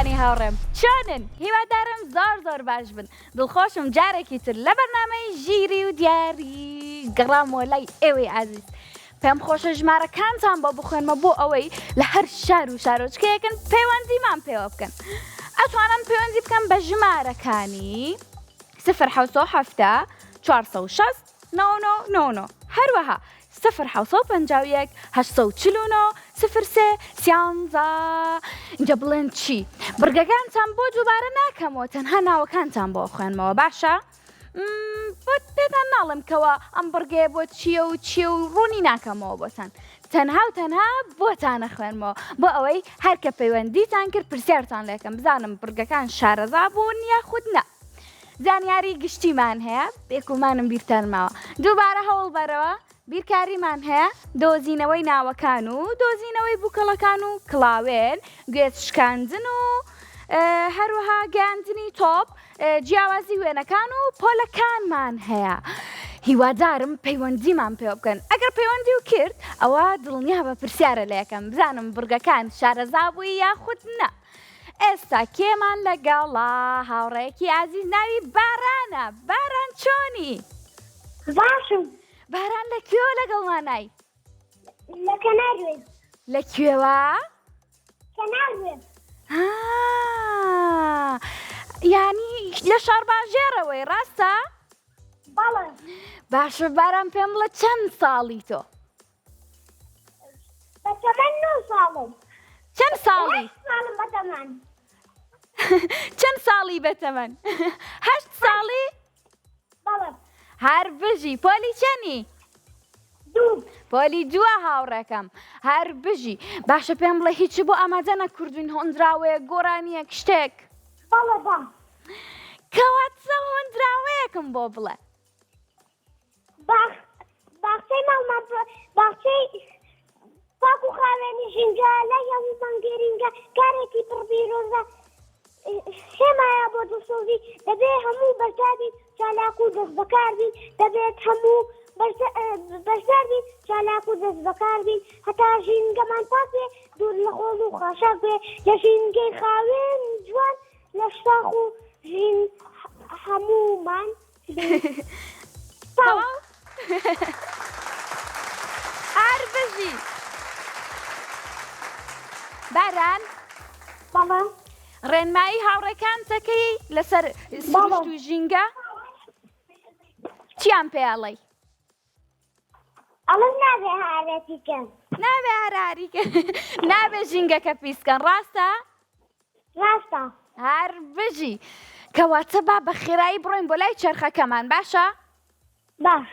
جوانی هاوڕێم چۆنن؟ هیوادارم زۆر باش بن. دڵخۆشم جارێکی تر لە بەرنامەی ژیری و دیاری گەڕامەوە لای ئێوەی عەزیز. پێم خۆشە ژمارەکانتان بۆ بخوێنمە بۆ ئەوەی لە هەر شار و شارۆچکەیەکن پەیوەندیمان پێوە بکەن. ئەتوانن پەیوەندی بکەن بە ژمارەکانی 070 460 99 هەروەها 051 849 03 13 اینجا بڵێن چی؟ بڕگەکانتان بۆ دووبارە ناکەمەوە تەنها ناوەکانتان بۆ خوێنمەوە باشە؟ بۆ پێتان ناڵم کەوە ئەم بڕگەیە بۆ چییە و ڕوونی ناکەمەوە بۆتان تەنها بۆتانە خوێنمەوە بۆ ئەوەی هەرکە پەیوەندیتان کرد پرسیارتان لێکم بزانم بڕگەکان شارەزا بوون یاخود نە. زانیاری گشتیمان هەیە بێکومانم بیرتان ماوە دووبارە هەوڵ بەرەوە بیرکاریمان هەیە دۆزینەوەی ناوەکان و دۆزینەوەی بووکەڵەکان و کڵاوێن گوێت شکاندن و هەروەها گەاندنی تۆپ جیاوازی وێنەکان و پۆلەکانمان هەیە. هیوادارم پەیوەندیمان پێ بکەن ئەگەر پەیوەندی و کرد ئەوە دڵنیا بە پرسیارە لە یەکەم بزانم بڕگەکان شارەزا بووی یاخود نە. ئێستا کێمان لەگەڵا هاوڕێیەکی عەزیز ناوی بارانە. باران چۆنی؟ باشم. باران لەکوێوە لەگەڵمانای؟ لە کەناروێ. لەکوێوە؟ کەناروێ. یانی لە شار باژێرەوەی ڕاستە؟ بەڵێ. باشە باران پێم بڵێ چەند ساڵی تۆ؟ بەتەمەن 9 ساڵم. چەند ساڵی؟ 8 ساڵم بەتەمەن. چەند ساڵی بەتەمەن؟ 8 ساڵی؟ بەڵێ. هەر بژی پۆلی چەنی؟ 2. پۆلی 2 هاوڕێکەم هەر بژی. باشە پێم بڵێ هیچی بۆ ئامادە نەکردوین هۆندراوەیە گۆرانیەک شتێک؟ بەڵێ با. کەواتە هۆندراوەیەکم بۆ بڵێ. باخچەی ماڵمان باخچەی پاک و خاوێنی ژینگە لای هەموو مانگێرینگە کارێکی پڕ بیرۆزە شێمایە بۆ دڵسۆزی دەبێت هەموو بەشداری چالاک و دەست بەکار بین دەبێت هەموو بەشدار بین چالاک و دەست بەکار بین هەتا ژینگەمان پاک بێ دوور لە خۆڵ و خاشاک بێ لە ژینگەی خاوێن جوان لە شاخ و ژین هەموومان هەر بژی. باران بەڵێ. ڕێنمایی هاوڕێکان تەکەی لەسەر سروشت و ژینگە چیان پێڵێ؟ ئەڵم نابێ هارەتیکەن. نابێ هەراریکە نابێ ژینگەکە پیسکەن ڕاستە؟ ڕاستە. هەر بژی. کەواتە با بە خێرایی بڕۆین بۆ لای چەرخەکەمان باشە؟ باش.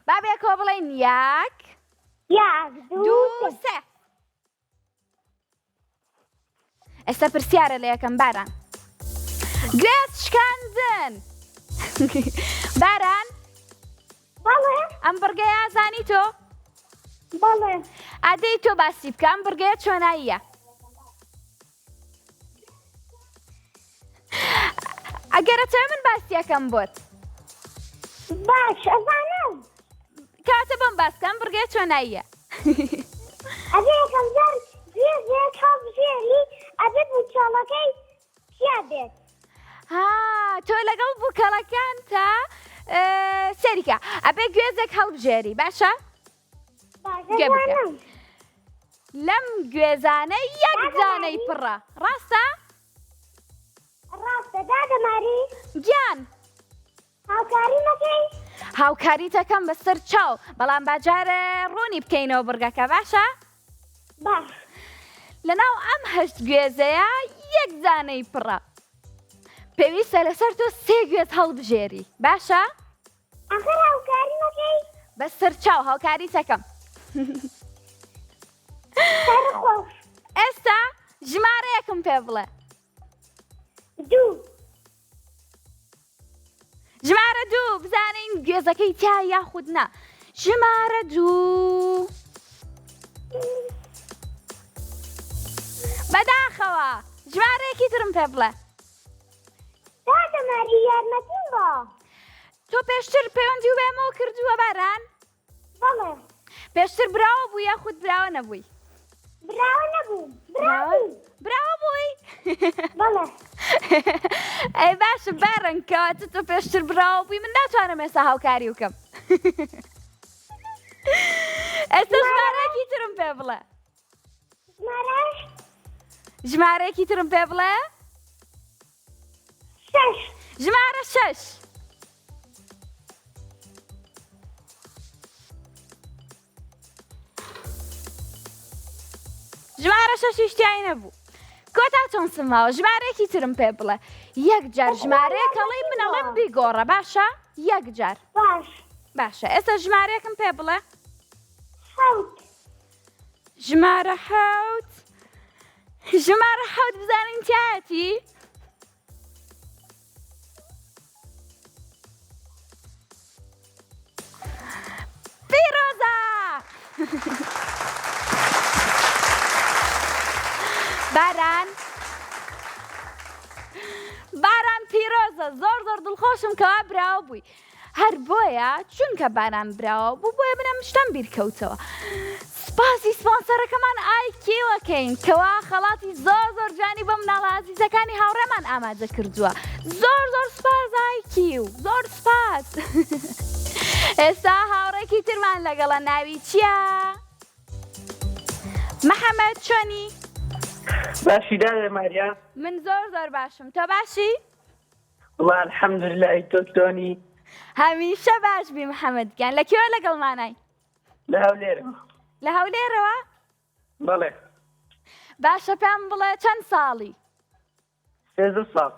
با بێکەوە بڵێن یەک 1 2 3. ئێستا پرسیارە لە یەکەم باران. گوێت شکاندن. باران بەڵێ. ئەم بڕگەیە ئازانی تۆ؟ بەڵێ. ئادەی تۆ باسی بکە ئەم بڕگەیە چۆناییە؟ ئەگەرەتەوێ من باسی یەکەم بۆت. باش ئەزانم. کاتە بەم باسکە ئەم بڕگەیە چۆناییە؟ ئەبێ یەکەم جار گوێزێک هەڵبژێری ئەبێ بووچۆڵەکەی چیا بێت؟ تۆ لەگەڵ بووکەڵەکان تا سەریکە ئەبێ گوێزێک هەڵبژێری باشە؟ گوێ بکە. لەم گوێزانە یەک زانەی پڕە ڕاستە؟ ڕاستە دادەماری. گیان هاوکاری مەکەی؟ هاوکاری تەکەم بەسەر چاو بەڵام باجارە ڕوونی بکەینەوە بڕگەکە باشە؟ باش. لەناو ئەم 8 گوێزەیە یەک زانەی پڕە پێویستە لەسەر تۆ 3 گوێز هەڵبژێری باشە؟ ئەخر هاوکاری مەکەی؟ بەسەر چاو هاوکاری تەکەم. سەرخۆش. ئێستا ژمارەیەکم پێ بڵێ. 2. ژمارە 2 بزانین گوێزەکەی تا یاخود نا. ژمارە 2 بەداخەوە ژمارەیەکی ترم پێ بڵێ. دادەماری یارمەتیم بە. تۆ پێشتر پەیوەندی و بێمەوە کردووە باران؟ بەڵێ. پێشتر براوە بوو یاخود براوە نەبووی؟ براوە نەبوو. براوە بووی؟ بەڵێ ئەی باشە بارن کەواتە تۆ پێشتر براوە بووی من ناتوانم ئێستا هاوکاری بکەم ئێستا ژمارەیەکی ترم پێ بڵێ ژمارەش ژمارەیەکی ترم پێ بڵێ 6 ژمارە 6 ژمارە 6 شتیایی نەبوو کۆتا چۆن سماوە ژمارەیەکی ترم پێ بڵێ یەک جار ژمارەیە کەڵی من ئەڵێم بیگۆڕە باشە یەک جار باش باشە ئێستا ژمارەیەکم پێ بڵێ حەوت ژمارە 7 ژمارە 7 بزانین چایەتی پیرۆزە باران پیرۆزە زۆر دڵخۆشم کەوا براوە بووی هەر بۆیە چونکە باران براوە بوو بۆیە بنەم شتم بیرکەوتەوە سپاسی سپۆنسەرەکەمان ئایکیوەکەین کەوا خەڵاتی زۆر جوانی بۆ مناڵە عەزیزەکانی هاوڕێمان ئامادە کردووە زۆر سپاس ئایکیو زۆر سپاس ئێستا هاوڕێکی ترمان لەگەڵە ناوی چییە؟ محەممەد چۆنی؟ باشی دادێ ماریا من زۆر باشم تۆ باشی؟ والله الحەمدولای تۆ چۆنی هەمیشە باش بی محەممەد گیان لەکوێوە لەگەڵمانای؟ لە هەولێرەوە لە هەولێرەوە؟ بەڵێ باشە پێم بڵێ چەند ساڵی؟ 13 ساڵ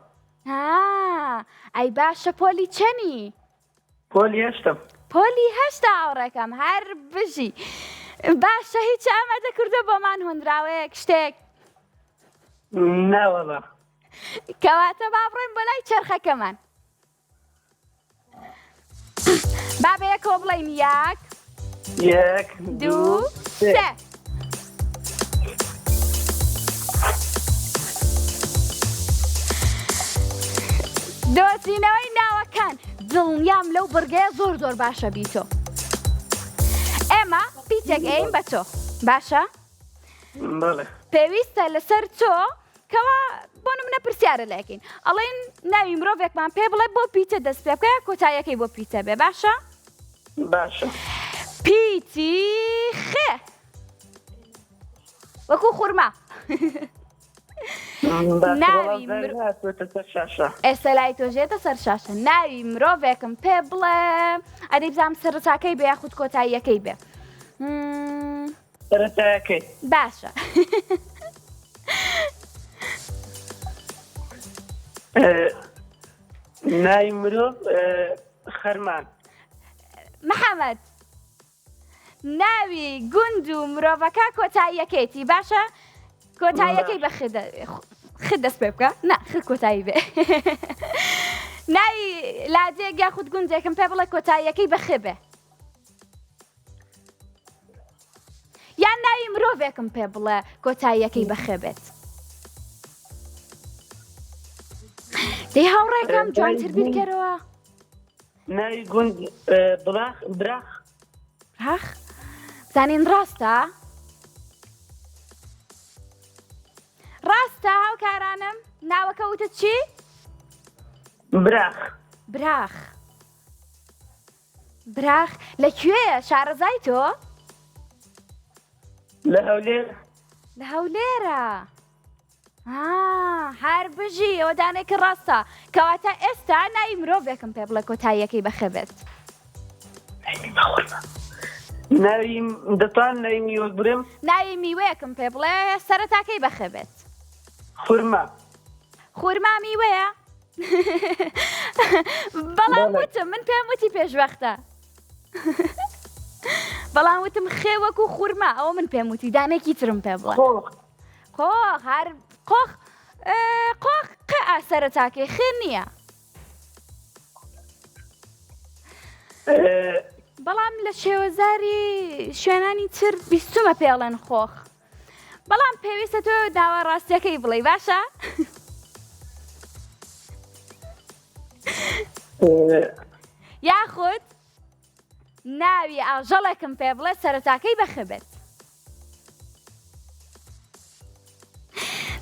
ئەی باشە پۆلی چەنی؟ پۆلی هەشتم پۆلی هەشتا ئاوڕێکەم هەر بژی باشە هیچ ئامادە کردو بۆمان هۆنراوەیەک شتێک ناوەڵە کەواتە با بڕۆین بۆ لای چرخەکەمان با بەیەکەوە بڵێین یەک 1 دوو سێ دۆزینەوەی ناوەکان دڵنیام لەو بڕگەیە زۆر باشە بیتۆ ئێمە پیتێک ئەین بە تۆ باشە؟ بەڵێ پێویستە لەسەر تۆ کەوا بۆ نمونە پرسیارە لەکەین ئەڵێن ناوی مرۆڤێکمان پێ بڵێ بۆ پیتە دەست پێ بکە کۆتاییەکەی بۆ پیتە بێ باشە؟ باشە پیتی خێ وەکو خوورما ناوی ئێستا لای تۆژێتە سەر شاشە ناوی مرۆڤێکم پێ بڵێ ئەدەی بزانم سەرەتاکەی بێ یاخود کۆتاییەکەی بێ سەرەتایەکەی باشە ناوی مرۆڤ خەرمان محەممەد ناوی گوند و مرۆڤەکە کۆتاییەکەیتی باشە کۆتاییەکەی بە خ دەست پێ بکە نا خ کۆتایی بێ ناوی لادێک یاخود گوندێکم پێ بڵێ کۆتاییەکەی بە خ بێ یان ناوی مرۆڤێکم پێ بڵێ کۆتاییەکەی بە خ بێت دەی هاوڕێکم جوانتر بیرکەرەوە ناوی گوند براخ براخ بزانین ڕاستە ڕاستە هاوکارانم ناوەکە وتە چی؟ براخ لەکوێیە شارەزای تۆ؟ لە هەولێرە هەر بژی ئەوە دانێکی ڕاستە کەواتە ئێستا ناوی مرۆڤێکم پێ بڵێ کۆتاییەکەی بەخەبێت ناوی دەتوان ناوی میوە برم ناوی میوەیەکم پێ بڵێ سەرەتاکەی بەخەبێت خورما میوەیە بەڵام وتم من پێم وتی پێشوەختە بەڵام وتم خێ وەکو خورما ئەوە من پێم وتی دانێکی ترم پێ بڵێ قۆخ هەر قۆخ سەرەتاکەی خێر نییە بەڵام لە شێوەزاری شوێنانی تر بیستمە پێڵێن خۆخ بەڵام پێویستە تۆ داوا ڕاستیەکەی بڵێ باشە؟ یاخود ناوی ئاژەڵێکم پێ بڵێ سەرەتاکەی بەخەبێت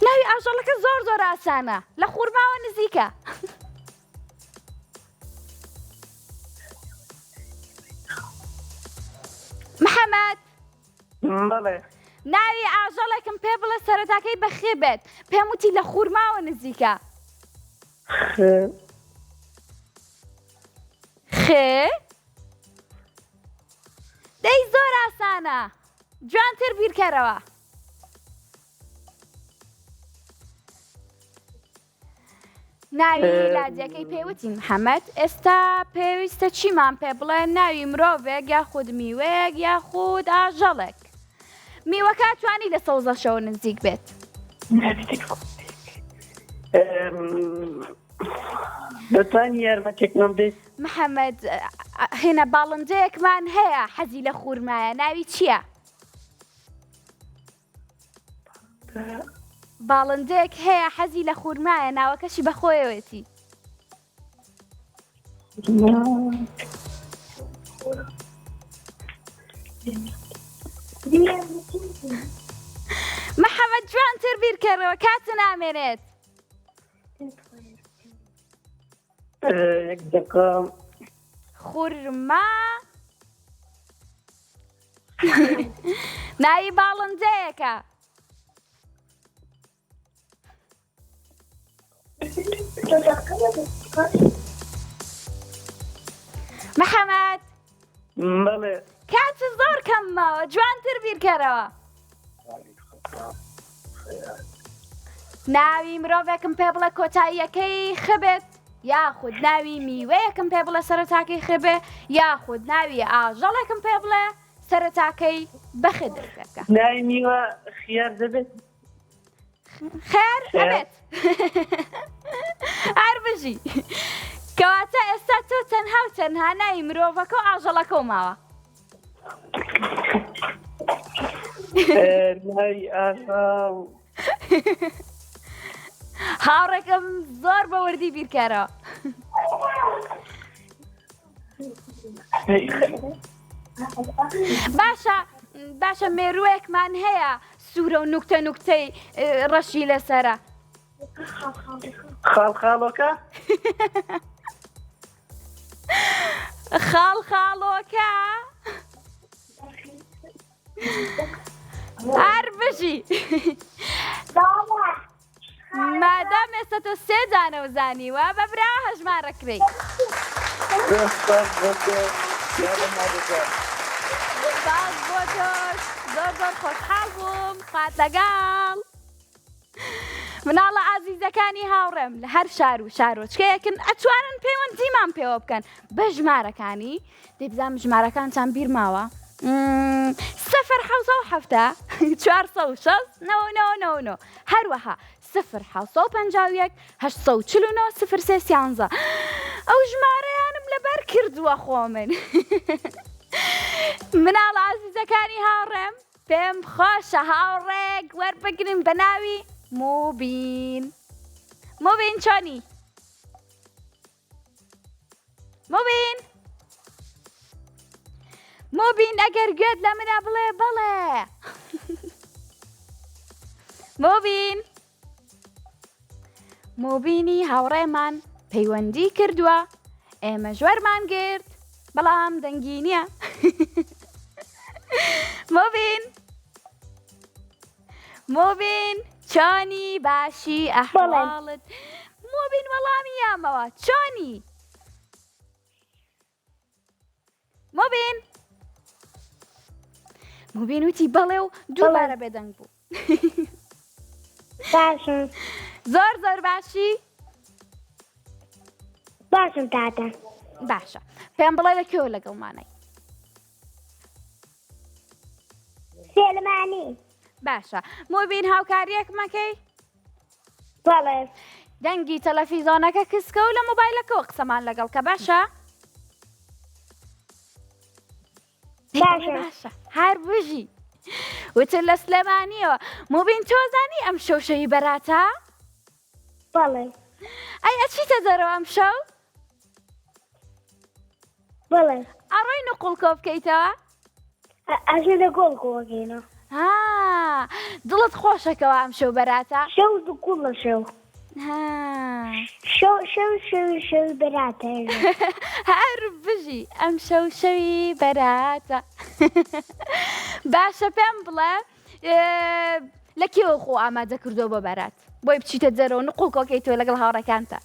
ناوی ئاژەڵەکە زۆر ئاسانە لە خوورماوە نزیکە. محەممەد بەڵێ ناوی ئاژەڵێکم پێ بڵێ سەرەتاکەی بەخێ بێت پێم وتی لە خوورماوە نزیکە. خێ دەی زۆر ئاسانە جوانتر بیرکەرەوە. ناوی لادیەکەی پێوتی محەممەد ئێستا پێویستە چیمان پێ بڵێ ناوی مرۆڤێک یاخود میوەیەک یاخود ئاژەڵێک. میوەکە توانی لە سەوزەشەوە نزیک بێت. دەتوانی یارمەتێکمان بدەیت؟ محەممەد هێنە باڵندەیەکمان هەیە حەزی لە خوورمایە ناوی چییە؟ باڵندەیەک هەیە حەزی لە خوورمایە ناوەکەشی بەخۆیەوەتی. محەممەد جوانتر بیرکەرەوە کاتە نامێنێت. یەک دقە خورما ناوی باڵندەیەکە. محەممەد بەڵێ کات زۆر کەممەوە جوانتر بیرکەرەوە. ناوی مرۆڤێکم پێ بڵێ کۆتاییەکەی خبێت یاخود ناوی میوەیەکم پێ بڵێ سەرەتاکەی خبێ یاخود ناوی ئاژەڵێکم پێ بڵێ سەرەتاکەی بەخێ دەرکەکە. ناوی میوە خیار دەبێت؟ خێر ئەبێت هەر بژی کەواتە ئێستا تۆ تەنها و تەنها ناوی مرۆڤەکە و ئاژەڵەکە و ماوە. ناوی ئاژەڵ هاوڕێکم زۆر بە وردی بیرکەرەوە. باشە مێرووەیەکمان هەیە سوورە و نوکتە نوکتەی ڕەشی لەسەرە. خاڵخاڵۆکە؟ خاڵخاڵۆکە هەر بژی مادام ئێستا تۆ سێ جانەوە زانیوە بە برا هەژمارەکرێی. باز بۆ تۆش زۆر خۆشحاڵ بووم خات لەگەڵ مناڵە ئازیزەکانی هاوڕێم لە هەر شار و شارۆچکەیەکن ئەتوانن پەیوەندیمان پێوە بکەن بە ژمارەکانی دەیبزانم ژمارەکانتان بیر ماوە 0 406 هەروەها 0 751 849 ئەو ژمارەیانم لەبەر کردووە خۆمن. مناڵە ئازیزەکانی هاوڕێم پێم خۆشە هاوڕێک وەربگرن بە ناوی موبین. موبین چۆنی؟ موبین موبین ئەگەر گوێت لە منە بڵێ بەڵێ. موبینی هاوڕێمان پەیوەندی کردووە ئێمە ژوەرمان گرت بەڵام دەنگی نییە. موبین چۆنی باشی ئەحواڵت؟ موبین وەڵامی یامەوە چۆنی؟ موبین وتی بەڵێ و دووبارە بێدەنگ بوو. باشم زۆر باشی؟ باشم تاتە. باشە پێم بڵێ لەکوێوە لەگەڵمانەی؟ سێلمانی. باشە موبین هاوکاریەک مەکەی؟ بەڵێ. دەنگی تەلەڤیزۆنەکە کسکە و لە مۆبایلەکەەوە قسەمان لەگەڵ کە باشە؟ باشە هەر بژی وتر لە سلێمانیەوە. موبین تۆزانی ئەم شەوشەوی بەراتە؟ بەڵێ. ئەی ئەچیتە دەرەوە ئەم شەو؟ بەڵێ. ئەڕۆی نوقوڵ کۆ بکەیتەوە؟ ئەژێ لە گۆڵ کۆگەینە. دڵت خۆشەکەەوە ئەم شەو بەراتە؟ شەو دووکوڵە شەو شەو بەراتە هەر بژی ئەم شەو شەوی بەراتە. باشە پێم بڵێ لە کێوە خۆ ئامادە کردو بۆ بەرات بۆی بچیتە جەرەوە نقڵ کۆکەی تۆ لەگەڵ هاوڕەکانتە؟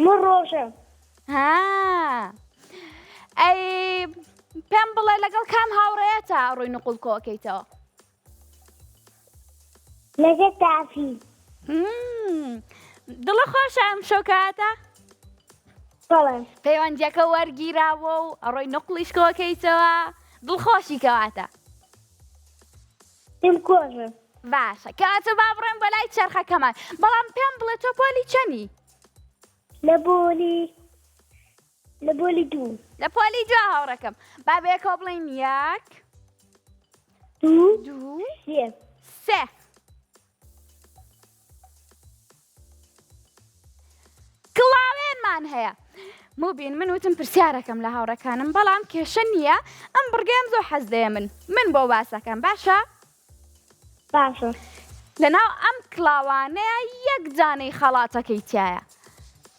من ڕۆژە ئەی پێم بڵێ لەگەڵ کام هاوڕێیەتە ڕووی نقڵ کۆکەیتەوە؟ لەگە تافی دڵە خۆشە ئەم شەوکاتە؟ بەڵێ پەیوەندیەکە وەرگیراوە و ئەڕۆی نقڵیش کۆکەیتەوە دڵخۆشی کەواتە؟ پێم کۆژە باشە کەواتە با بڕێن بە لای چەرخەکەمان بەڵام پێم بڵێ تۆ پۆلی چەنی؟ لە بۆلی دوو لە پۆلی دو هاوڕەکەم با بێکەوە بڵێن یەک دوو سێ. کڵاوێنمان هەیە موبین من وتم پرسیارەکەم لە هاوڕەکانم بەڵام کێشە نییە ئەم بڕگەم زۆر حەز دەیە من بۆ باسەکەم باشە؟ باشە لەناو ئەم کڵاوانەیە یەک جانەی خەڵاتەکەی تایە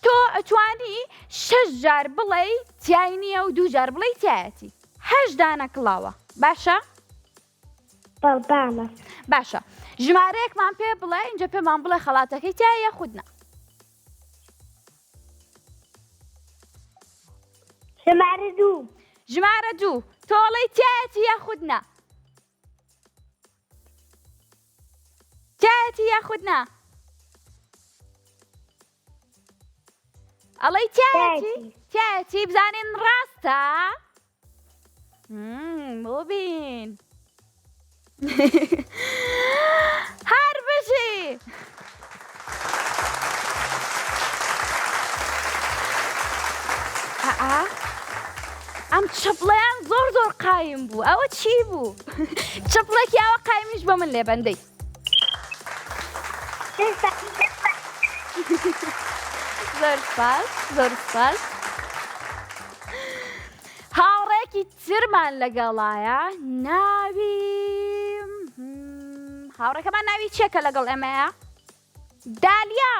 تۆ ئەتوانی 6 جار بڵێ تیای نییە و 2 جار بڵێ تایەتی 8 دانە کڵاوە باشە؟ بەڵبانە باشە ژمارەیەکمان پێ بڵێ اینجا پێمان بڵێ خەڵاتەکەی تایە خودنا. ژمارە دوو تۆڵەی تایەتی یا خودنا؟ تایەتی یا خودنا؟ ئەڵەی تایەتی بزانین ڕاستە؟ بۆبین هەر بژی ئەم چەپڵەیان زۆر قایم بوو ئەوە چی بوو؟ چەپڵێکی ئەوە قایمیش بە من لێبەندەی زۆر سپاس. هاوڕێکی ترمان لەگەڵایە ناوی هاوڕێکەمان ناوی چێکە لەگەڵ ئێمەیە؟ دالیا.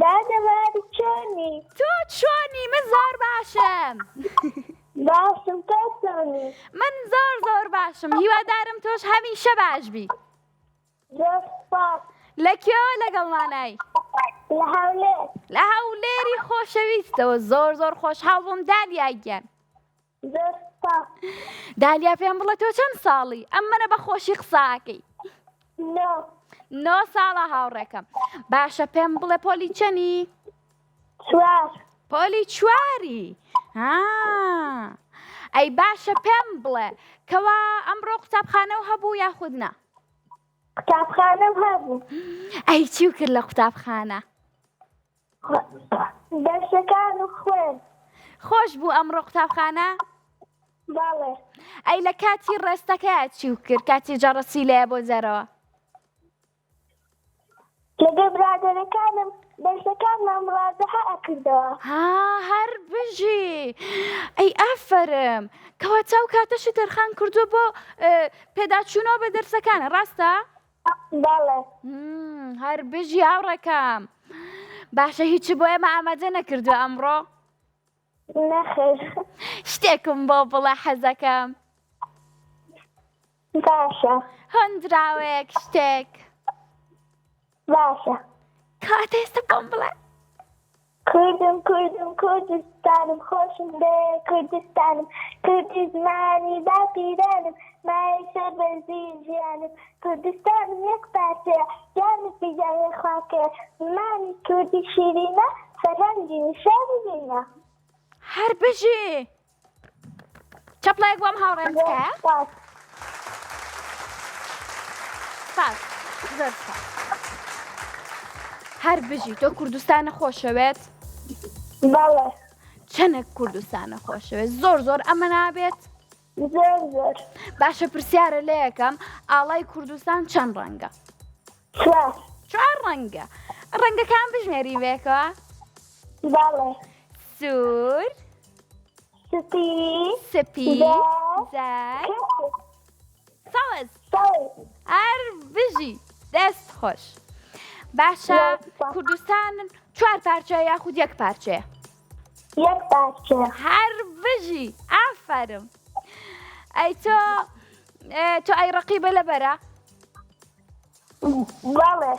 دادەواری چۆنی؟ تۆ چۆنی؟ من زۆر باشم. باشم تۆ چۆنی؟ من زۆر باشم هیوادارم تۆش هەمیشە باش بی. زۆر سپاس. لە کێوە لەگەڵمانای؟ لە هەولێری خۆشەویستەوە زۆر خۆشحاڵ بووم دالیا گیان. زۆر سپاس. دالیا پێم بڵێ تۆ چەند ساڵی؟ ئەم منە بە خۆشی قساکەی. 9 ساڵە هاوڕێکەم. باشە پێم بڵێ پۆلی چەنی؟ 4. پۆلی 4ی؟ ئەی باشە پێم بڵێ کەوا ئەمڕۆ قوتابخانەوە هەبوو یا خودنا؟ قوتابخانەم هەبوو. ئەی چی کرد لە قوتابخانە؟ دەرسەکان و خوێند. خۆش بوو ئەمڕۆ قوتابخانە؟ بەڵێ. ئەی لە کاتی ڕێستەکەیە چی کرد کاتی جەڕەسی لێە بۆ جەرەوە؟ لەگەڵ برادەرەکانم دەرسەکانمان مڕاجەعە ئەکردەوە. هەر بژی ئەی ئافەرم کەواتە ئەو کاتەشی دەرخان کردووە بۆ پێداچوونەوە بە دەرسەکانە ڕاستە؟ بەڵێ. هەر بژی هاوڕێکەم. باشە هیچی بۆ ئێمە ئامادە نەکردووە ئەمڕۆ؟ نەخێر. شتێکم بۆ بڵێ حەزەکەم. باشە. هەندراوەیەک شتێک. باشە. کاتە ئێستا بۆم بڵێ. کوردستانم خۆشم دێ کوردستانم کوردی زمانی باپیرانم مای سەر بەرزی ژیانم کوردستانم یەک پارچەیە جانم پیجاوی خاکەیە زمانی کوردی شیرینە فەرهەنگی نیشانی دینە. هەر بژی چەپڵەیەک بۆم هاوڕێم بکە؟ سپاس. زۆر سپاس. هەر بژی تۆ کوردستانە خۆشەوێت؟ بەڵێ. چەنێک کوردستانە خۆشەوێت؟ زۆر ئەمە نابێت؟ زۆر. باشە پرسیارە لێ یەکەم ئاڵای کوردستان چەند ڕەنگە؟ 4 ڕەنگە. ڕەنگەکان بژمێری بێکەوە؟ بەڵێ. سوور سپی زەر سەڵێ باز سەوێ هەر بژی دەست خۆش باشە کوردستانن 4 پارچە یاخود 1 پارچەیە یەک پارچە هەر بژی ئافەرم ئەی تۆ ئەی ڕەقیبە لەبەرە بەڵێ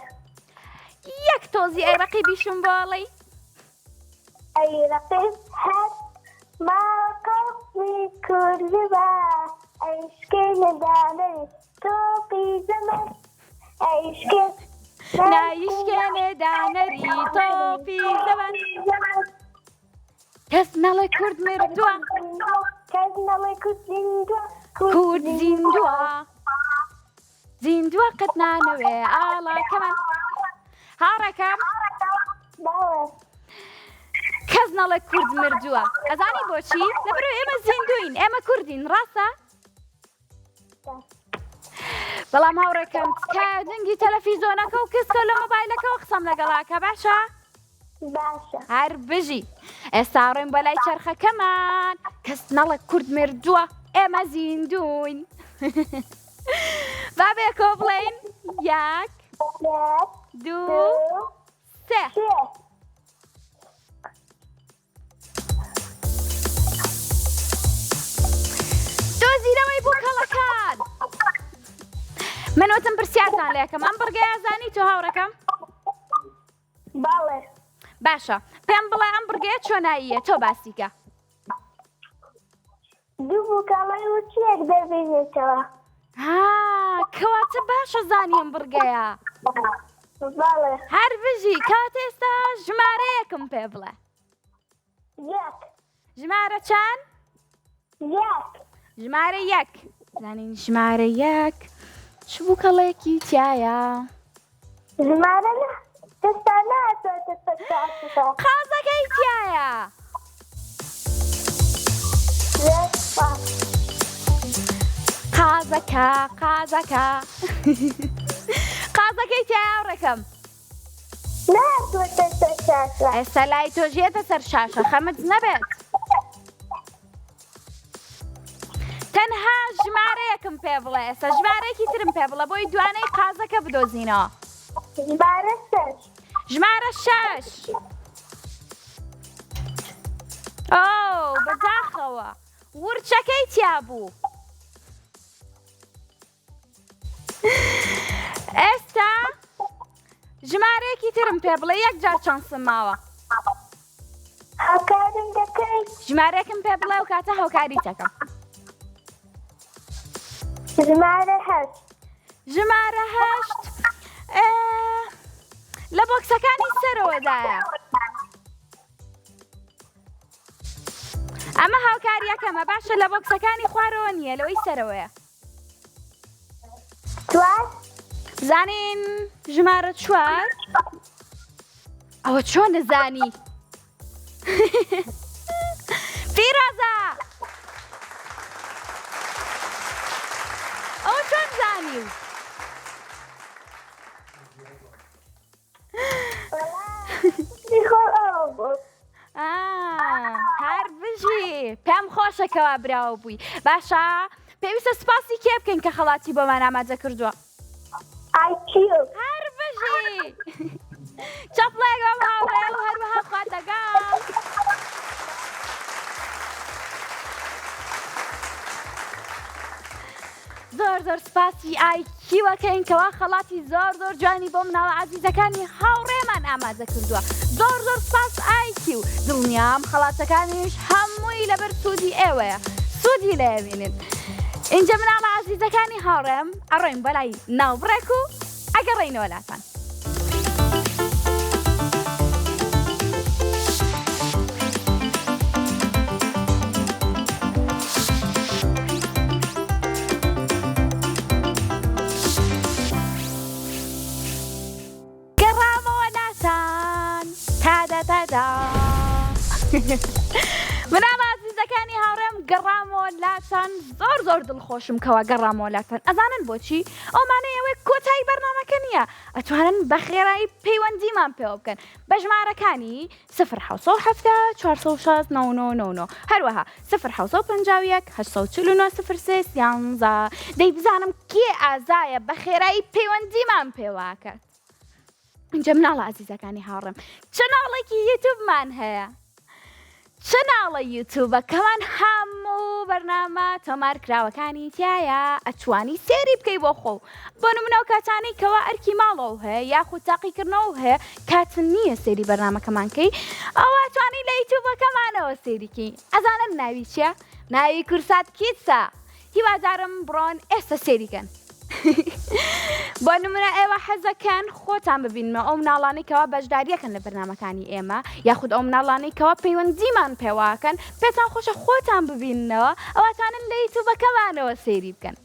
یەک تۆزی ئەی ڕەقیبیشم بۆڵی ئەی ڕەقیب هەر ماقەڵی کوردی بە ئەیشکەی نەدانەی تۆپی زەمە ئەیشکەی نایشکێنێ دانەری تۆپی زەوەن کەس نەڵێ کورد مردووە کەس نەڵێ کورد زیندووە کورد زیندووە زیندووە قەت نانەوێ ئاڵاکەمان هاوڕێکەم باوە کەس نەڵێ کورد مردووە ئەزانی بۆچی لەبەرەوە ئێمە زیندوین ئێمە کوردین ڕاستە بەڵام هاوڕێکەم تکایە دەنگی تەلەڤیزۆنەکە و کەسکە لە مۆبایلەکەەوە قسەم لەگەڵاکە باشە باشە هەر بژی ئێستا ڕێم بەلای چەرخەکەمان کەس نەڵێ کورد مردووە ئێمە زیندوین با بێکۆ بڵێین 1 2 3 دۆزیرەوەی بووکەڵەکان من وتم پرسیارتان لێکەم ئەم بڕگەیە زانی تۆ هاوڕەکەم باڵێ باشە پێم بڵێ ئەم بڕگەیە چۆناییە تۆ باسیکە دوو بووکەڵی و چێک دەبێتەوە کەواتە باشە زانی ئەم بڕگەیە باڵێ هەر بژی کات ئێستا ژمارەیەکم پێ بڵێ یەک ژمارە چەند یەک ژمارە 1 زانین ژمارە 1 چ بووکەڵێکی تایە ژمارە نە دەستا ناتوێتە تەکاتەوە قازەکەی تایە قازەکە قازەکەی تایە هاوڕێکەم ناتوێتە تەکاتەوە ئێستا لای تۆ ژێتە سەر شاشە خەمت نەبێت تەنها ژمارەیەکم پێ بڵێ ئێستا ژمارەیەکی ترم پێ بڵێ بۆی دوانەی قازەکە بدۆزینەوە ژمارە 6 ژمارە 6 ئەو بەداخەوە ورچەکەی تیا بوو ئێستا ژمارەیەکی ترم پێ بڵێ 1 جار چەنسم ماوە هاوکارم دەکەی ژمارەیەکم پێ بڵێ و کاتە هاوکاری تەکەم ژمارە 8 ژمارە 8 لە بۆکسەکانی سەرەوەدایە ئەمە هاوکاریەکەمە باشە لە بۆکسەکانی خوارەوە نییە لەوەی سەرەوەیە چوار زانین ژمارە 4 ئەوە چۆن نەزانی پیرۆزە ئەوە چۆن زانی هەر بژی پێم خۆشەکەوا براوە بووی باشە پێویستە سپاسی کێ بکەین کە خەڵاتی بۆمان ئامادە کردووە ئایکیو هەر بژی چەپڵێگەم هاوڕێ و هەروەها خواتەگەڵ زۆر سپاسی ئایکیوەکەین کەوا خەڵاتی زۆر جوانی بۆ مناڵە عەزیزەکانی هاوڕێمان ئامادە کردووە زۆر سپاس ئایکیو دڵنیام خەڵاتەکانیش هەمووی لەبەر سوودی ئێوەیە سوودی لێبینن اینجا مناڵە عەزیزەکانی هاوڕێم ئەڕۆین بەلای ناوبڕێک و ئەگەڕێینەوە لاتان مناڵە عەزیزەکانی هاوڕێم گەڕامەوە گەڕامۆلاتان زۆر دڵخۆشم کەوا گەڕامۆلاتان ئەزانن بۆچی ئەومانەیەوەی کۆتایی بەرنامەکە نییە ئەتوانن بە خێرایی پەیوەندیمان پێوە بکەن بە ژمارەکانی 0 هەروەها 0 دەی بزانم کێ ئازایە بە خێرایی پەیوەندیمان پێواکات اینجا مناڵە عزیزەکانی هاوڕێم چەناڵێکی یوتیوبمان هەیە چەناڵە یوتیوبە کەمان هەموو بەرنامە تۆمارکراوەکانی تایە ئەتوانی سێری بکەی بۆ خۆ بۆ نمونەوە کاتانەی کەوا ئەرکی ماڵەوە هەیە یاخود تاقیکردنەوە هەیە کاتن نییە سێری بەرنامەکەمانکەی ئەوە توانی لە یوتیوبەکەمانەوە سێریکەی ئەزانن ناوی چیە؟ ناوی کورسات کیتسە هیوادارم بڕۆن ئێستا سێریکەن بۆ نمونە ئێوە حەزەکەن خۆتان ببینمە ئەو مناڵانەی کەوا بەشداریەکەن لە بەرنامەکانی ئێمە یاخود ئەو مناڵانەی کەوا پەیوەندیمان پێواکەن پێتان خۆشە خۆتان ببیننەوە ئەوەتانن لە یوتیوبەکەمانەوە سێری بکەن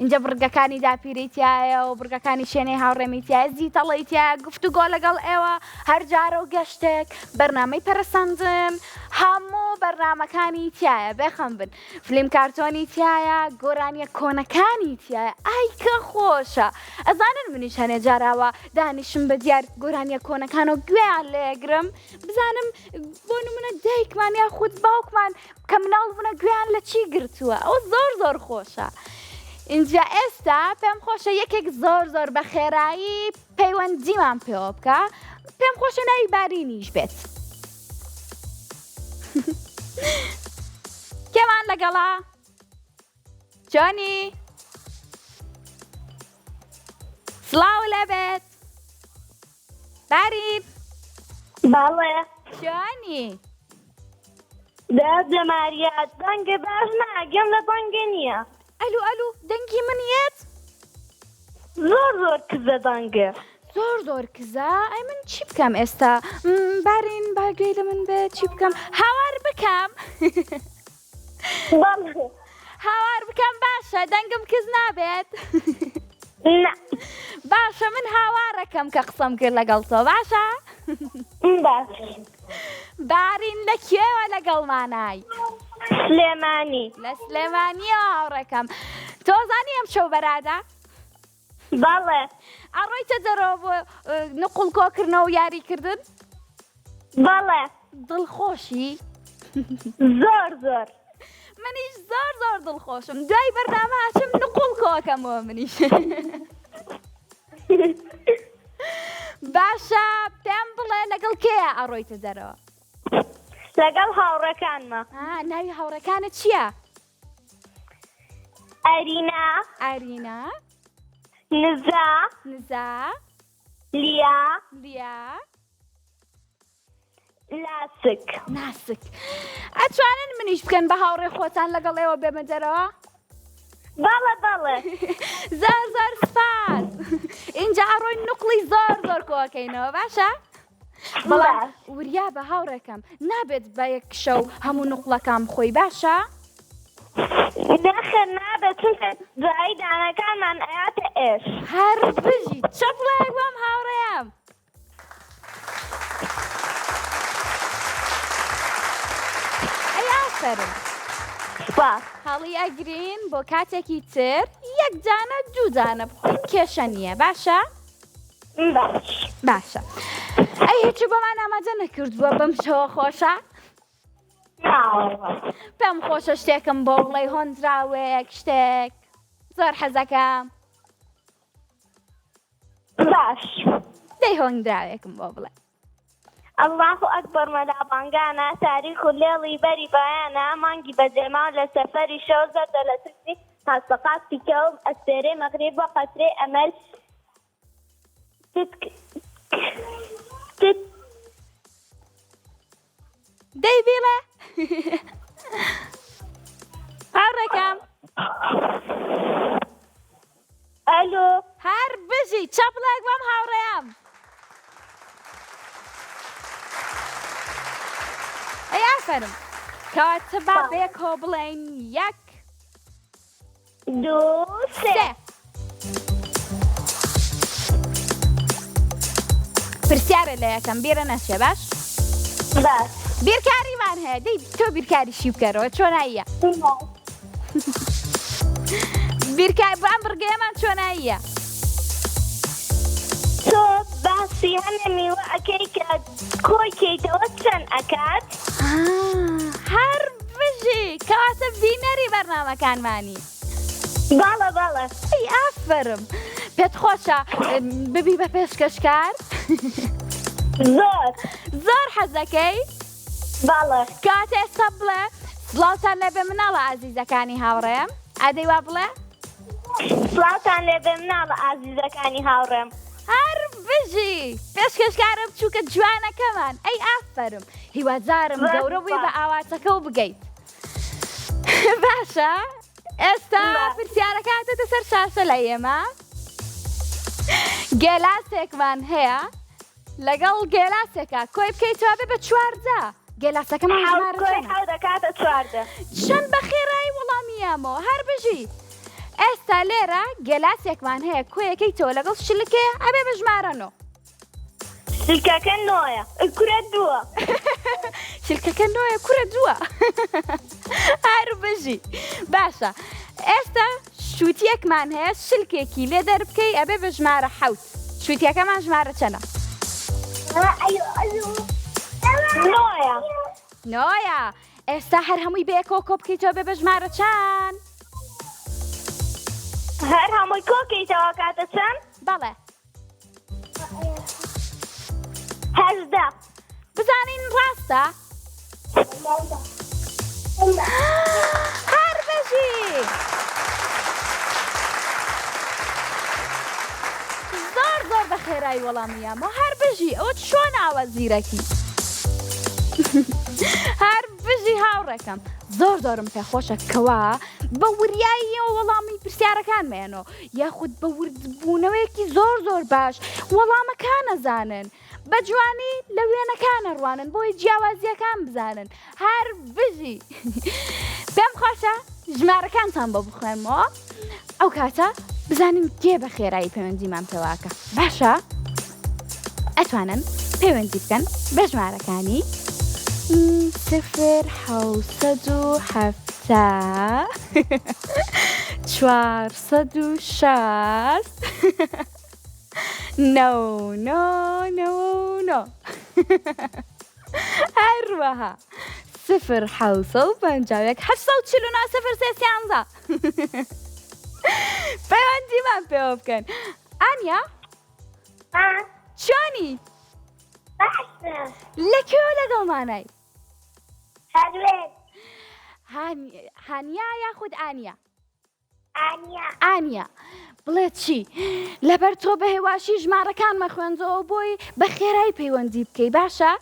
اینجا بڕگەکانی داپیرەیتیایە و بڕگەکانی شوێنەی هاوڕێمیتیایە زیتەڵەیتیایە گفتوگۆ لەگەڵ ئێوە هەر جارە و گەشتێک بەرنامەی پەرەسەندن هەموو بەرنامەکانی تایە بێخەم بن فلیم کارتۆنی تایە گۆرانیە کۆنەکانی تایە ئای کە خۆشە ئەزانن منیش هەنێ جاراوە دانیشم بە دیار گۆرانیە کۆنەکان و گوێیان لێگرم بزانم بۆ نمونە دایکمان یاخود باوکمان کە مناڵ بوونە گوێیان لە چی گرتووە ئەو زۆر خۆشە اینجا ئێستا پێم خۆشە یەکێک زۆر بە خێرایی پەیوەندیمان پێوە بکە پێم خۆشە ناوی بارینیش بێت کێمان لەگەڵا جۆنی سڵاو لەبێت بارین بەڵێ جۆنی دەماریات دەنگە باش ناگەم لە دەنگە نییە ئەلو دەنگی منیت زۆر کزە دەنگە زۆر کزە ئەی من چی بکەم ئێستا بارین باگوێی لە من بێت چی بکەم هاوار بکەم هاوار بکەم باشە دەنگم کز نابێت باشە من هاوارەکەم کە قسەم کرد لەگەڵ تۆ باشە باش بارین لە کوێوە لەگەڵمانای سلێمانی لە سلێمانیەوە هاوڕێکەم تۆ زانی ئەم شەو بەرادە بەڵێ ئەڕۆیتە دەرەوە بۆ نقڵ کۆکردنەوە و یاریکردن بەڵێ دڵخۆشی زۆر منیش زۆر دڵخۆشم دوای بەرنامە هاتم نقڵ کۆکەمەوە منیش باشە پێم بڵێ لەگەڵ کێیە ئەڕۆیتە دەرەوە لەگەڵ هاوڕەکانمە ناوی هاوڕەکانت چییە؟ ئەرینا نزا لیا ناسک ئەتوانن منیش بکەن بە هاوڕێ خۆتان لەگەڵ ئێوە بێمە دەرەوە؟ بەڵێ زۆر سپاس اینجا ئەڕۆی نقڵی زۆر کۆکەینەوە باشە؟ بەڵام وریا بە هاوڕێکەم نابێت بە یەک شەو هەموو نقڵەکەم خۆی باشە؟ نەخێر نابێت چونکە دوایی دانەکانمان ئەیاتە ئێش هەر بژی چەپڵێک بۆم هاوڕێم ئەی ئافەرن هەڵی ئەگرین بۆ کاتێکی تر یەک جانە دوو جانە بخۆین کێشە نییە باشە؟ باشە ئەی هیچی بۆمان ئامادە نەکردووە بەم شەوە خۆشە؟ پێم خۆشە شتێکم بۆ بڵێ هۆنراوێک شتێک زۆر حەزەکەم باش دەی هۆنراوێکم بۆ بڵێ الله ئەکبەر مەلابانگانە تاریخ و لێڵی بەری بایانە مانگی بەجێما و لە سەفەری شەو زەردە لە ترسی هەستەقاتی کەوم ئەستێرەی مەغریب بە قەترەی ئەمەل دەی بیڵێ هاوڕێکەم ئەلو هەر بژی چەپڵێک بەم هاوڕێم ئەی ئافەرم کەواتە با بێکۆ بڵێین یەک دوو سێ پرسیارە لە یەکەم بیرە نەچێ باش؟ باش بیرکاریمان هەیە دەی تۆ بیرکاریشی بکەرەوە چۆناییە؟ بیرکە بەم بڕگەیەمان چۆناییە؟ تۆ باسی هەنە میوە ئەەکەی کە کۆی کەیتەوە چەند ئەکات؟ هەر بژی کەواتە ڤینەری بەرنامەکانمانی. باڵە باڵە. ئەی ئافرم پێت خۆشە ببی بە پێشکەشکار؟ زۆر حەزەکەی؟ باڵە. کاتە ئێستا بڵێ سڵاوتان لەبێ مناڵە ئازیزەکانی هاوڕێم. ئەدەی وا بڵێ؟ سڵاوتان لێبێ مناڵە ئازیزەکانی هاوڕێم. هەر بژی پێشکەشکارە بچووکە جوانەکەمان. ئەی ئافرم هیوادارم گەورە بووی بە ئاواتەکە و بگەیت. باشە ئێستا پرسیارەکاتە سەر شاشە لە ئێمە. گێلاسێکمان هەیە لەگەڵ گێلاسێکە کۆی بکەیتەوە بێ بە 14. گێلاسەکەمان ژمارە حەو دەکاتە 14. چەند بەخێرایی وەڵامیامەوە هەر بژی. ئێستا لێرە گێلاسێکمان هەیە کۆیەکەیتەوە لەگەڵ شلکێ ئەبێ بە ژمارە 9. شلکەکە 9ە کورە 2. شلکەکە 9ە کورە 2. هەر بژی. باشە ئێستا شووتیەکمان هەیە شلکێکی لێ دەربکەی ئەبێ بە ژمارە 7. شووتیەکەمان ژمارە چەندە؟ 9ە. ئێستا هەر هەمووی بەیەکەوە کۆ بکەیتەوە بێ بە ژمارە چەند؟ هەر هەمووی کۆکەیتەوە کاتە چەند؟ بەڵێ 18. بزانین ڕاستە؟ هەر بژی. زۆر بە خێرایی وەڵامیامەوە هەر بژی. ئەوە چۆن ئاوە زیرەکی؟ هەر بژی هاوڕێکم زۆرم پێخۆشە کەوا بە وریاییەوە وەڵامی پرسیارەکان مێنەوە یاخود بە وردبوونەوەیەکی زۆر باش وەڵامەکان نەزانن بە جوانی لە وێنەکانە ڕوانن بۆی جیاوازیەکان بزانن. هەر بژی. پێم خۆشە ژمارەکانتان بۆ بخوێنمەوە ئەو کاتە بزانین کێ بە خێرایی پەیوەندیمان پێواکە. باشە ئەتوانن پەیوەندی بکەن بە ژمارەکانی 0 7 460 9 هەروەها 0 7 849 0 پەیوەندیمان پێوە بکەن. ئانیا چۆنی؟ لەکوێوە لەگەڵمانای؟ هانیا یاخود ئانیا؟ ئانیا بڵێ چی؟ لەبەر تۆ بە هێواشی ژمارەکانمە خوێنجەوە بۆی بە خێرایی پەیوەندی بکەی. باشە؟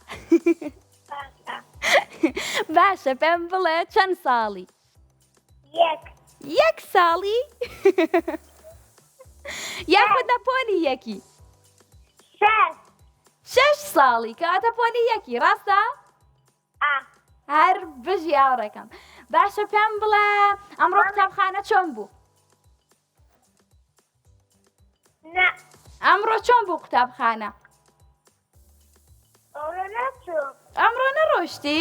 باشە پێم بڵێ چەند ساڵی؟ 1 ساڵی؟ یاخود لە پۆلی یەکی؟ 6 ساڵی کەواتە پۆلی یەکی. ڕاستە؟ هەر بژی هاوڕێکم. باشە پێم بڵێ ئەمڕۆ قوتابخانە چۆن بوو؟ ئەمڕۆ چۆن بوو قوتابخانە؟ ئەمڕۆ نەڕۆیشتی؟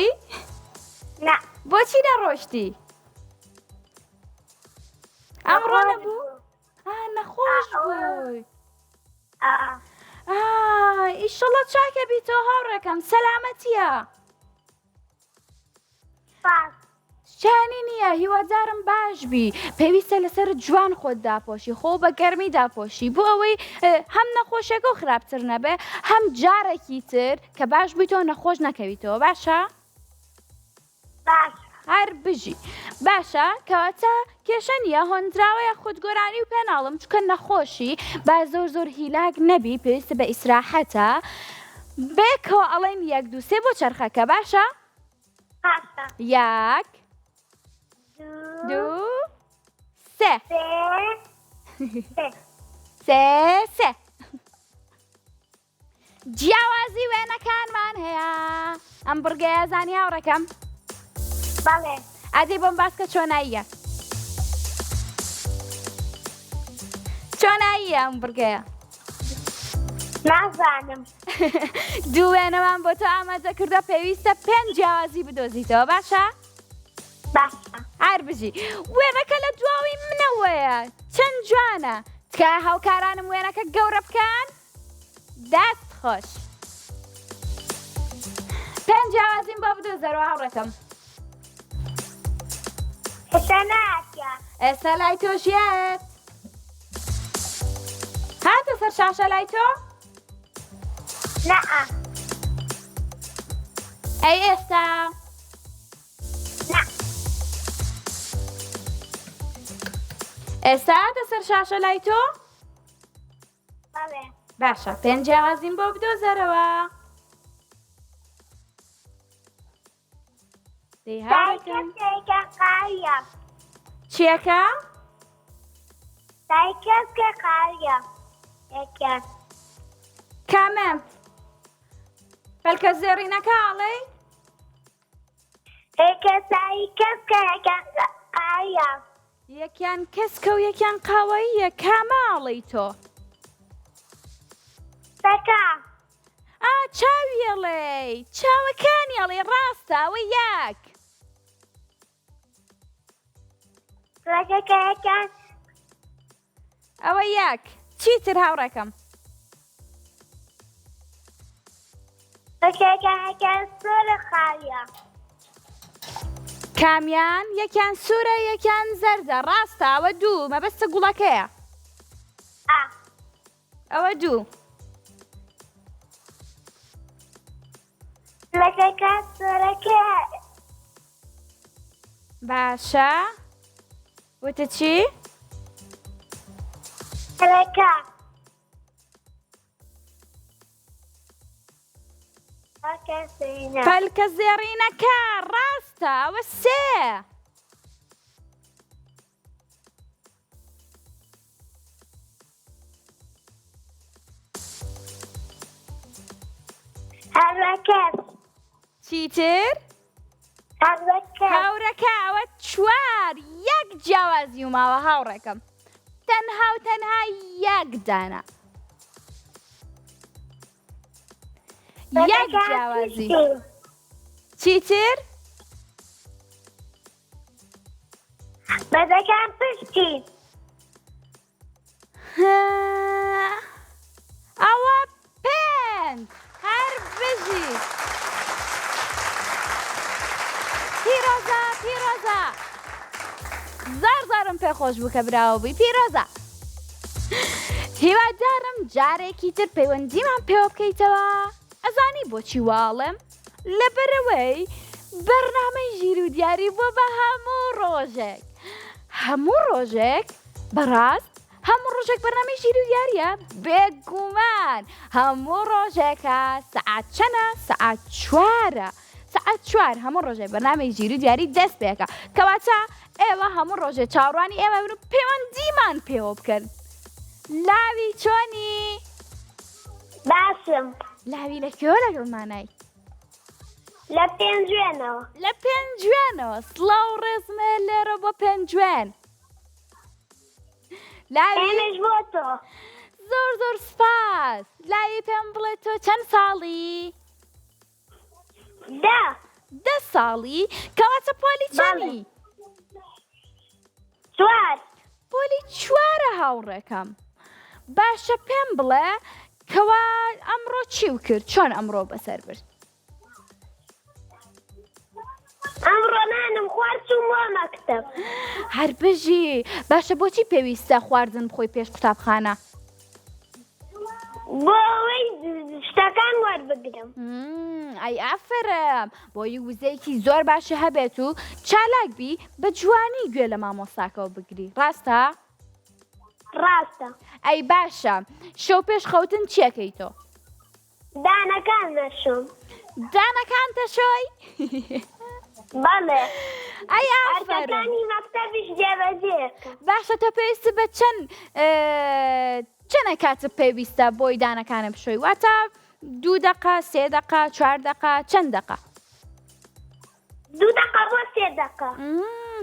بۆچی نەڕۆیشتی؟ ئەمڕۆ نەبوو؟ نەخۆش بووی. ئیشەڵڵا چاکە بیتەوە هاوڕێکم. سەلامەتیە؟ شانی نییە هیوادارم باش بی. پێویستە لەسەر جوان خۆت داپۆشی خۆ بە گەرمی داپۆشی بۆ ئەوەی هەم نەخۆشیەکە و خراپتر نەبێ هەم جارێکی تر کە باش بیتەوە نەخۆش نەکەویتەوە. باشە؟ هەر بژی. باشە کەواتە کێشە نییە هۆندراوەیە خودگۆرانی و پێناڵم چکە نەخۆشی با زۆر هیلاک نەبی پێویستە بە ئیسراحەتە بێکەوە ئەڵێن 1 2 3 بۆ چەرخەکە. باشە؟ 1 2 3 جیاوازی وێنەکانمان هەیە. ئەم بڕگەیە زانی هاوڕێکەم؟ ئەدەی بۆم باسکە چۆناییە؟ چۆناییە ئەم بڕگەیە؟ نازانم. دوو وێنەمان بۆ تۆ ئامادە کردە پێویستە 5 جیاوازی بدۆزیتەوە. باشە؟ هەر بژی وێنەکە لە دواوی منەوەیە چەند جوانە تکایە هاوکارانم وێنەکە گەورە بکەن دەست خۆش 5 جیاوازیم بۆ بدۆزەرەوە هاوڕێکەم حسناتيا ئێستا لای تۆشیێت هاتە سەر شاشە لای تۆ لا ئەی ئێستا لا ئێستا هاتە سەر شاشە لای تۆ بله باشە 5 جیاوازیم بۆ بدۆزەرەوە دەی هاوڕێکەم سايكا قارية چیەکە؟ سايكا قارية هيك کامەم پەلکە زێڕینەکە ئاڵێ هيك سايكا قارية یەکیان کەسکە و یەکیان قاوەییە کاماڵی تۆ سكا چاویەڵێ چاوەکانیەڵێ ڕاستە ئەوە یەک سكا هيك ئەوە یەک چیتر هاوڕێکەم هيك سور قارية کامیان یەکیان سوورە یەکیان زەردە ڕاستە ئەوە دوو مەبەستە گوڵەکەیە ئەوە دوو سكا سوركا باشە وتە چی؟ سكا هيك سينا پەلکە زێڕینەکە ڕاستە ئەوە سێ هركز چیتر؟ هركز هاوڕەکە ئەوە چوار یەک جیاوازی و ماوە هاوڕێکەم تەنها و تەنها یەک دانە یەک جیاوازی چیتر؟ ماذا كان تشتي؟ ئەوە پێنج هەر بژی پیرۆزە پیرۆزە زارم پێخۆش بوو کە براوە بووی پیرۆزە هیوادارم جارێکی تر پەیوەندیمان پێوە بکەیتەوە ئەزانی بۆچی واڵم لەبەرەوەی بەرنامەی ژیر و دیاری بۆ بە هەموو ڕۆژێک بەڕاست هەموو ڕۆژێک بەرنامەی ژیر و دیاریە بێگومان هەموو ڕۆژێکە سەعات چەنە سەعات 4 سەعات 4 هەموو ڕۆژێک بەرنامەی ژیر و دیاری دەست پێکە کەواتە ئێوە هەموو ڕۆژێک چاوەڕوانی ئێمە بن و پەیوەندیمان پێوە بکەن لاوی چۆنی؟ باسم لاوی لەکوێوە لەگەڵمانای؟ لە پێنجوێنەوە لە پێنجوێنەوە سڵاو ڕێزمە لێرە بۆ پێنجوێن لاوی ئێمەش بۆ تۆ زۆر سپاس لاوی پێم بڵێ تۆ چەند ساڵی؟ 10 ساڵی کەواتە پۆلی چەندی؟ 4 پۆلی 4 هاوڕێکەم باشە پێم بڵێ کەوا ئەمڕۆ چی و کرد چۆن ئەمڕۆ بەسەر برد؟ ئەمڕۆ نانم خوارد چوومە مەکتەب هەر بژی باشە بۆچی پێویستە خواردن بخۆی پێش قوتابخانە؟ بۆ ئەوەی شتەکان وەربگرم ئەی ئافرم بۆی وزەیەکی زۆر باشە هەبێت و چالاک بی بە جوانی گوێ لە مامۆستاکەوە بگری ڕاستە؟ ڕاستە ئەی باشە شەو پێش خەوتن چیەکەی تۆ؟ دانەکان دەشۆم دانەکان تەشۆی؟ بەڵێ ئەی ئافرم ئەرکەکانی مەکتەبیش جێبەجێکە باشە تۆ پێویستە بە چەنە کاتت پێویستە بۆی دانەکانە بشۆی واتە 2 دقە 3 دقە 4 دقە چەند دقە؟ 2 دقە بۆ 3 دقە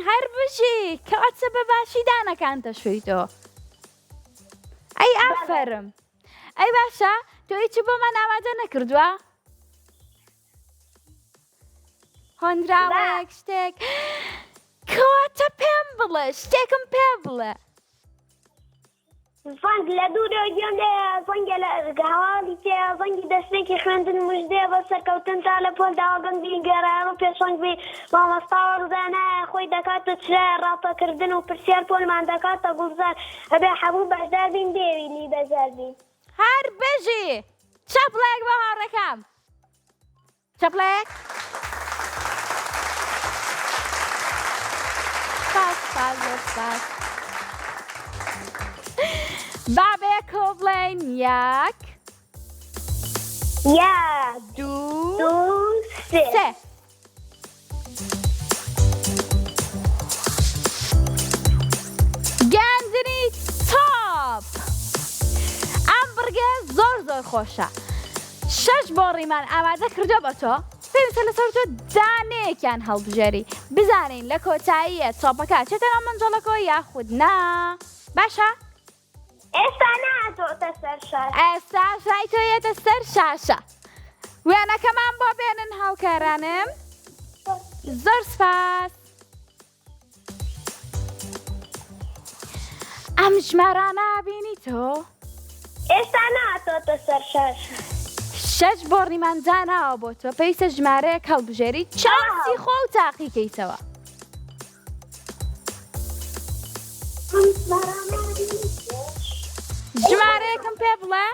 هەر بژی کەواتە بە باشی دانەکان تەشۆیتەوە ئەی ئافرم ئەی باشە تۆ هیچی بۆمان ئامادە نەکردووە؟ هۆنراوەیەک شتێک کەواتە پێم بڵێ شتێکم پێ بڵێ. زەنگ لە دوورە گوێم لێ زەنگە لە هەواڵی تێ زەنگی دەستێکی خوێندن مژدێ بە سەرکەوتن تا لە پۆل داوا بنگین گەڕان و پێشەنگ بی مامۆستاوە ڕزانایە خۆی دەکاتە چرای ڕاپەکردن و پرسیار پۆلمان دەکاتە گوڵزار هەبێ هەموو بەشدار بین دێوینی بەجار بین. هەر بژی چەپڵێک بە هاوڕێکەم چەپڵێک. سپاس. بابێکۆ بڵێن یەک دوو سێ. گەندنی تۆپ. ئەم بڕگە زۆر خۆشە. 6 بۆڕیمان ئامادە کردو بە تۆ. پێویستە لەسەر تۆ دانەیەکیان هەڵبژێری بزانین لە کۆتاییە تۆپەکە چێتەوە مەنجەڵەکەوە یاخود نا. باشە؟ ئێستا ناتۆتە سەر شار. ئێستا شای تۆیەتە سەر شاشە. وێنەکەمان بۆ بێنن هاوکارانم. زۆر سپاس. ئەم ژمارانە بینی تۆ؟ ئێستا ناتۆتە سەر شار. 6 بۆڕیمان داناوە بۆ تۆ پێویستە ژمارەیەک هەڵبژێری چانسی خۆ و تاقیکەیتەوە. ژمارەیەکم پێ بڵێ.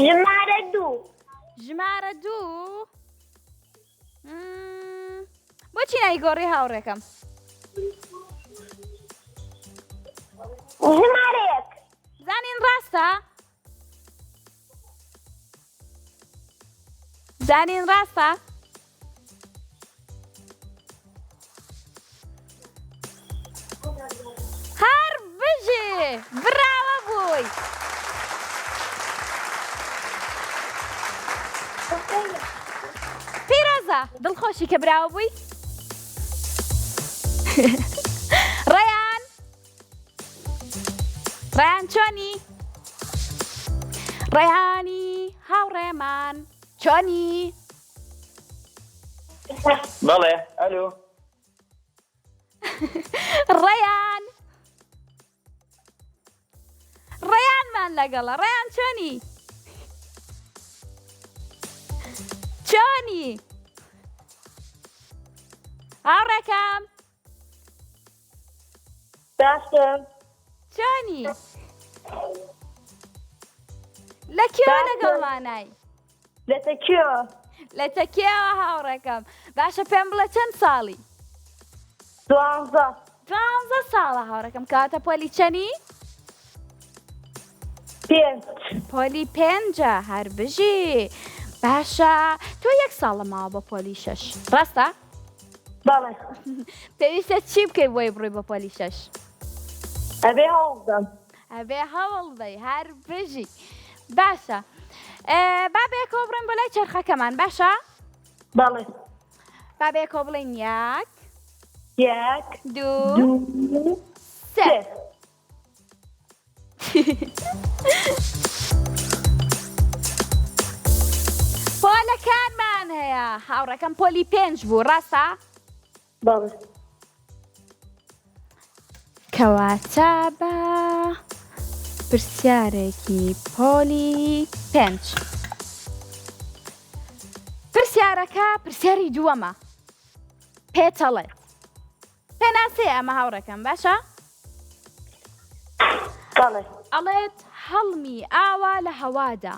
ژمارە 2. ژمارە 2 بۆچی نایگۆڕی هاوڕێکەم؟ ژمارە 1. زانین ڕاستە؟ زانین ڕاستە؟ هەر بژێ براوە بووی. پیرۆزە دڵخۆشی کە براوە بووی. ڕەیان چۆنی؟ ڕەیانی هاوڕێمان چۆنی؟ بەڵێ ئەلو ڕەیانمان لەگەڵە. ڕەیان چۆنی؟ هاوڕێکەم باشم. چۆنی؟ لە کێوە لەگەڵمانای؟ لە تەکیەوە. لە تەکیەوە هاوڕێکەم. باشە پێم بڵێ چەند ساڵی؟ 12. 12 ساڵە هاوڕێکەم. کاتە پۆلی چەنی؟ 5. پۆلی 5 هەر بژی. باشە تۆ 1 ساڵ لەماوە بە پۆلی 6 ڕاستە؟ بەڵێ. پێویستە چی بکەی بۆی بڕۆی بە پۆلی 6؟ ئەبێ هەوڵدەم. ئەبێ هەوڵدەی هەر بژی. باشە بابێکۆ بڕێن بۆ لای چرخەکەمان. باشە؟ بەڵێ. بابێکۆ بڵێن 1 2 3. پۆلەکانمان هەیە هاوڕەکەم. پۆلی 5 بوو ڕاستە؟ بەڵێ. کەواتە بە پرسیارێکی پۆلی 5. پرسیارەکە پرسیاری دووەمە. پێتەڵێت پێناسێ ئەمە هاوڕەکەم. باشە؟ بەڵێ. ئەڵێت هەڵمی ئاوا لە هەوادا.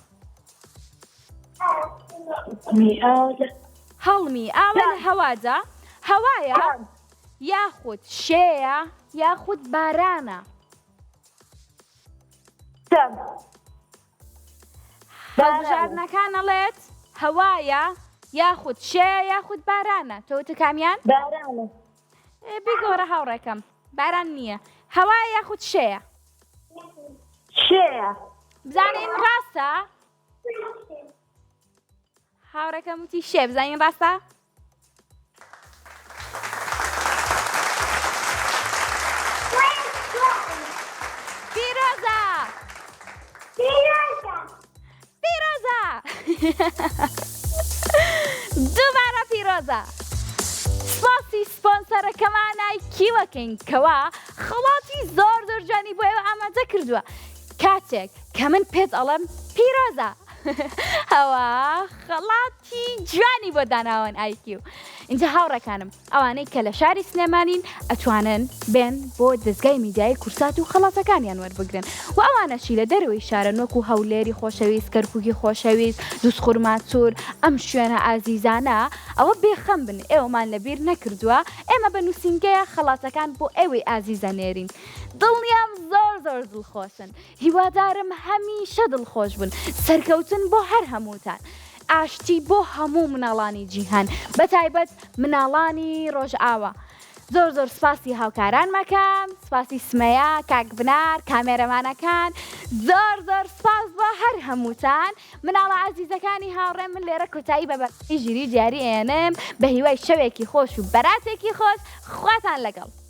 هەڵمی ئاوا لە هەوادا هەوایە یاخود شێیە یاخود بارانە. هەڵبژاردنەکان ئەڵێت هەوایە یاخود شێیە یاخود بارانە. تۆوتە کامیان؟ بارانە. بیگۆڕە هاوڕێکەم. باران نییە. هەوایە یاخود شێیە؟ شێیە. بزانین ڕاستە؟ هاوڕێکەم وتی شێ. بزانین ڕاستە؟ پیرۆزە! دووبارە پیرۆزە. سپاسی سپۆنسەرەکەمانای کیوەکەین کەوا خەڵاتی زۆر جوانی بۆ ئێوە ئامادە کردووە کاتێک کە من پێت ئەڵێم پیرۆزە ئەوە خەڵاتی جوانی بۆ داناوان ئایکیو اینجا هاوڕێکانم ئەوانەی کە لە شاری سلێمانین ئەتوانن بێن بۆ دەستگای میدیای کورسات و خەڵاتەکانیان وەربگرن و ئەوانەشی لە دەروەوەی شارە نۆک و هەولێری خۆشەویست کەرکووکی خۆشەویست دووسخورماتسوور ئەم شوێنە ئازیزانە ئەوە بێخەم بن ئێوەمان لەبیر نەکردووە ئێمە بە نووسینگەیە خەڵاتەکان بۆ ئێوەی ئازیزە نێرین دڵنیام زۆر دڵخۆشن هیوادارم هەمیشە دڵخۆش بن سەرکەوتن بۆ هەر هەمووتان ئاشتی بۆ هەموو مناڵانی جیهان بەتایبەت مناڵانی ڕۆژئاوا زۆر سپاسی هاوکاران مەکەم سپاسی سمەیە کاک بنار کامێرەمانەکان زۆر سپاس بۆ هەر هەمووتان مناڵە عەزیزەکانی هاوڕێ من لێرە کۆتایی بە ژیری دیاری ئێنم بە هیوای شەوێکی خۆش و بەراتێکی خۆش خواتان لەگەڵ